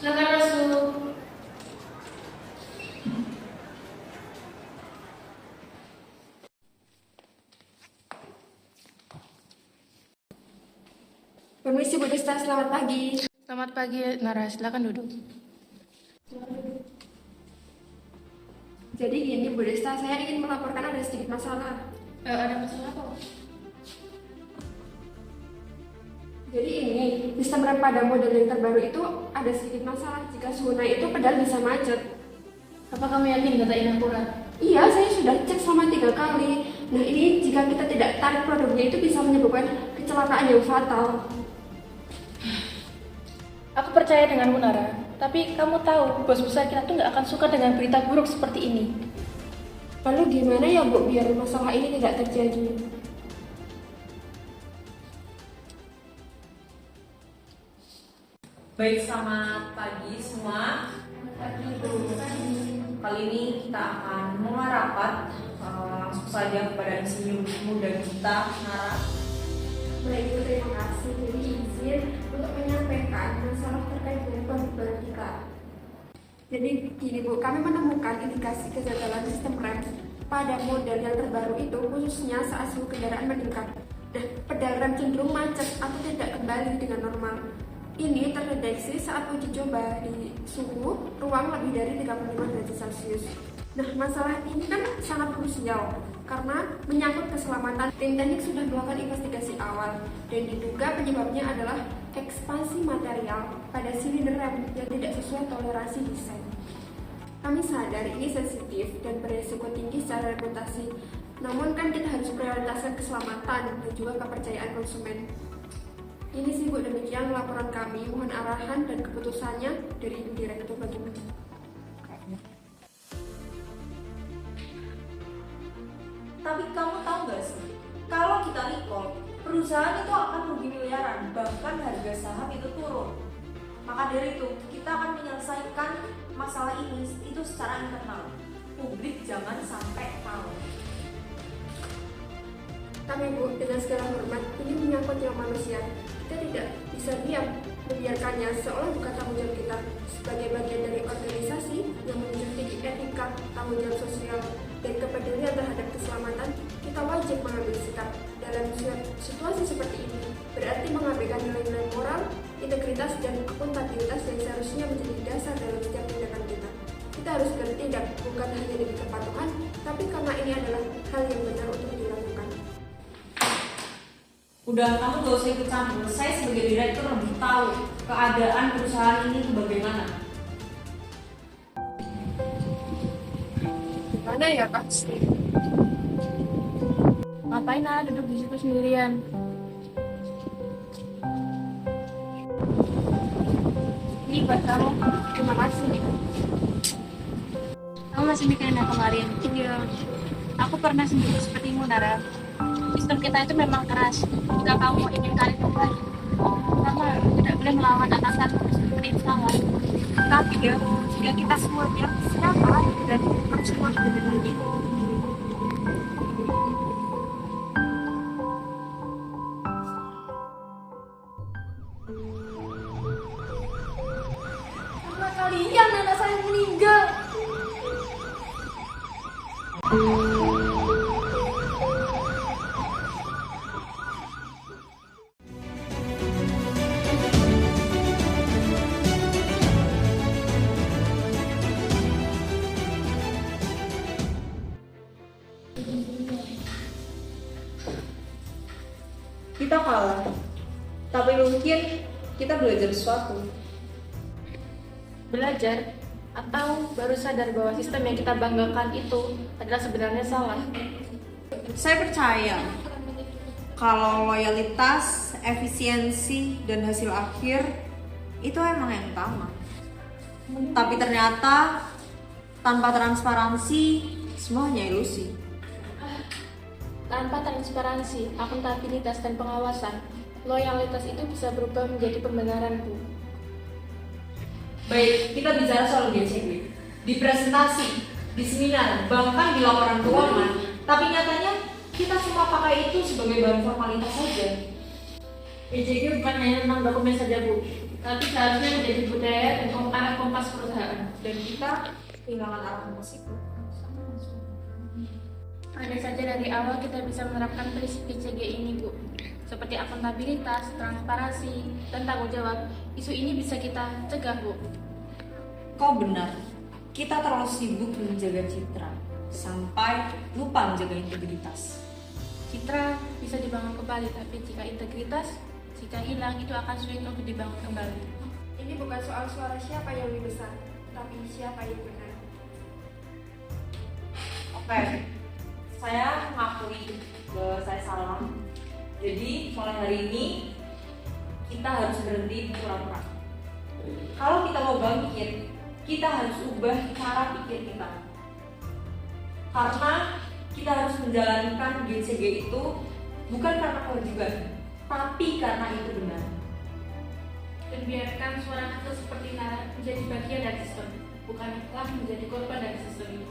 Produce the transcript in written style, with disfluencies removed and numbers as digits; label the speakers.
Speaker 1: Silakan masuk.
Speaker 2: Permisi Bu Desta, selamat pagi.
Speaker 1: Selamat pagi, Nara. Silakan duduk.
Speaker 2: Jadi gini Bu Desta, saya ingin melaporkan ada sedikit masalah.
Speaker 1: Ada masalah apa?
Speaker 2: Jadi ini, sistem rem pada model yang terbaru itu ada sedikit masalah. Jika suhu naik itu pedal bisa macet.
Speaker 1: Apa kamu yakin data ini akurat?
Speaker 2: Iya, saya sudah cek selama 3 kali. Nah ini jika kita tidak tarik produknya itu bisa menyebabkan kecelakaan yang fatal.
Speaker 1: Aku percaya denganmu, Nara. Tapi kamu tahu, bos besar kita tuh nggak akan suka dengan berita buruk seperti ini.
Speaker 2: Lalu gimana ya Bu biar masalah ini tidak terjadi?
Speaker 3: Baik, selamat pagi semua. Kali ini kita akan mulai rapat. Langsung saja kepada insinyur muda kita, Nara.
Speaker 2: Baik Bu, terima kasih. Jadi izin untuk menyampaikan masalah terkait dengan produk kita. Jadi gini Bu, kami menemukan indikasi kegagalan sistem rem pada model yang terbaru itu khususnya saat suhu kendaraan meningkat. Dan pedal rem cenderung macet atau tidak kembali dengan normal. Ini terdeteksi saat uji coba di suhu ruang lebih dari 35 derajat Celcius. Nah, masalah ini kan sangat krusial karena menyangkut keselamatan. Tim teknik sudah melakukan investigasi awal dan diduga penyebabnya adalah ekspansi material pada silinder rem yang tidak sesuai toleransi desain. Kami sadar ini sensitif dan beresiko tinggi secara reputasi. Namun kan kita harus prioritaskan keselamatan dan juga kepercayaan konsumen. Ini sih Bu, demikian laporan kami. Mohon arahan dan keputusannya dari Ibu Direktur bagaimana.
Speaker 3: Tapi kamu tahu gak sih, kalau kita recall, perusahaan itu akan rugi miliaran, bahkan harga saham itu turun. Maka dari itu, kita akan menyelesaikan masalah ini itu secara internal. Publik jangan sampai tahu.
Speaker 2: Kami Bu, dengan segala hormat, ini menyangkut nyawa manusia. Kita tidak bisa diam membiarkannya seolah bukan tanggung jawab kita sebagai bagian dari organisasi yang menjunjung tinggi etika, tanggung jawab sosial, dan kepedulian terhadap keselamatan. Kita wajib mengambil sikap dalam situasi seperti ini. Berarti mengabaikan nilai-nilai moral, integritas, dan akuntabilitas yang seharusnya menjadi dasar dalam setiap tindakan kita. Kita harus bertindak bukan hanya demi kepatuhan, tapi karena ini adalah hal yang benar untuk dilakukan.
Speaker 3: Udah, kamu gak usah ikut campur. Saya sebagai direktur lebih tahu keadaan perusahaan ini itu bagaimana.
Speaker 2: Mana ya Kak?
Speaker 1: Ngapain Nara duduk di situ sendirian?
Speaker 2: Ini buat kamu. Terima kasih.
Speaker 1: Kamu masih mikirin yang kemarin?
Speaker 2: Iya.
Speaker 1: Aku pernah sendiri sepertimu, Nara. Sistem kita itu memang keras. Jika kamu ingin karir kembali, kamu tidak boleh melawan atasan seperti itu salah.
Speaker 2: Tapi ya, jika kita semuanya siapa dan harus semua benar lagi. Karena kalian anak saya meninggal.
Speaker 3: Kita kalah, tapi mungkin kita belajar sesuatu.
Speaker 1: Belajar atau baru sadar bahwa sistem yang kita banggakan itu adalah sebenarnya salah.
Speaker 3: Saya percaya kalau loyalitas, efisiensi, dan hasil akhir itu emang yang utama. Tapi ternyata tanpa transparansi semuanya ilusi.
Speaker 1: Tanpa transparansi, akuntabilitas, dan pengawasan, loyalitas itu bisa berubah menjadi pembenaran, Bu.
Speaker 3: Baik, kita bicara soal GCB. Di presentasi, di seminar, bahkan di laporan keuangan. Tapi nyatanya kita semua pakai itu sebagai bahan formalitas saja.
Speaker 1: EJG bukan hanya tentang dokumen saja, Bu, tapi seharusnya menjadi budaya dan
Speaker 3: merampas perusahaan dan kita kehilangan arah positif.
Speaker 1: Andai saja dari awal kita bisa menerapkan prinsip PCG ini, Bu. Seperti akuntabilitas, transparansi, dan tanggung jawab, isu ini bisa kita cegah, Bu.
Speaker 3: Kau benar, kita terlalu sibuk menjaga citra sampai lupa menjaga integritas.
Speaker 1: Citra bisa dibangun kembali, tapi jika integritas, jika hilang, itu akan sulit untuk dibangun kembali.
Speaker 2: Ini bukan soal suara siapa yang lebih besar, tapi siapa yang benar.
Speaker 3: Oke, saya mengakui bahwa saya salah. Jadi mulai hari ini kita harus berhenti pura-pura. Kalau kita mau bangkit, kita harus ubah cara pikir kita. Karena kita harus menjalankan GCG itu bukan karena kewajiban, tapi karena itu benar.
Speaker 1: Dan biarkan suara kecil seperti Nara menjadi bagian dari sistem, bukanlah menjadi korban dari sistem ini.